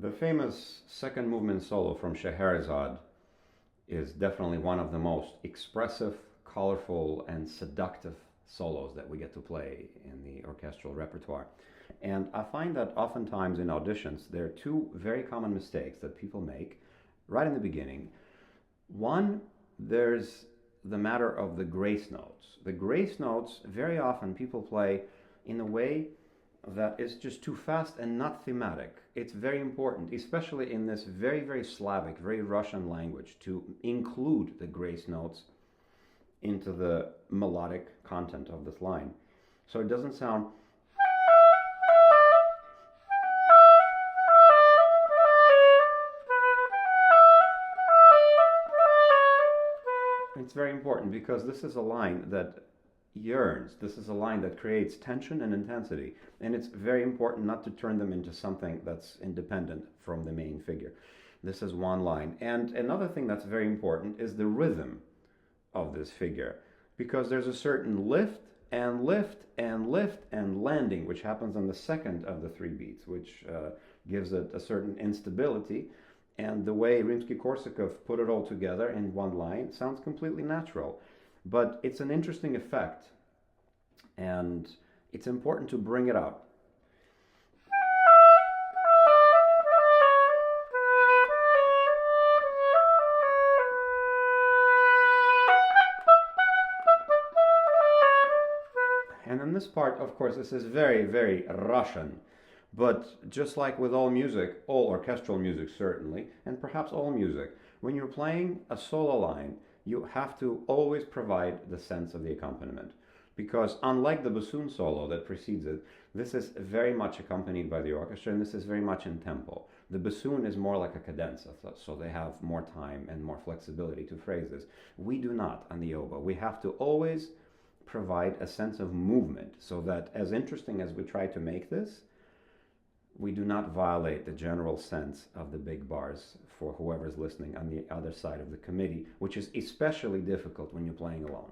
The famous second movement solo from Scheherazade is definitely one of the most expressive, colorful, and seductive solos that we get to play in the orchestral repertoire. And I find that oftentimes in auditions, there are two very common mistakes that people make right in the beginning. One, there's the matter of the grace notes. The grace notes, very often people play in a way that is just too fast and not thematic. It's very important, especially in this very, very Slavic, very Russian language, to include the grace notes into the melodic content of this line. So it doesn't sound it's very important because this is a line that yearns. This is a line that creates tension and intensity, and it's very important not to turn them into something that's independent from the main figure. This is one line. And another thing that's very important is the rhythm of this figure, because there's a certain lift and lift and lift and landing which happens on the second of the three beats, which gives it a certain instability. And the way Rimsky-Korsakov put it all together in one line sounds completely natural. But it's an interesting effect, and it's important to bring it out. And in this part, of course, this is very, very Russian. But just like with all music, all orchestral music certainly, and perhaps all music, when you're playing a solo line, you have to always provide the sense of the accompaniment. Because unlike the bassoon solo that precedes it, this is very much accompanied by the orchestra, and this is very much in tempo. The bassoon is more like a cadenza, so they have more time and more flexibility to phrase this. We do not on the oboe. We have to always provide a sense of movement, so that as interesting as we try to make this, we do not violate the general sense of the big bars for whoever's listening on the other side of the committee, which is especially difficult when you're playing alone.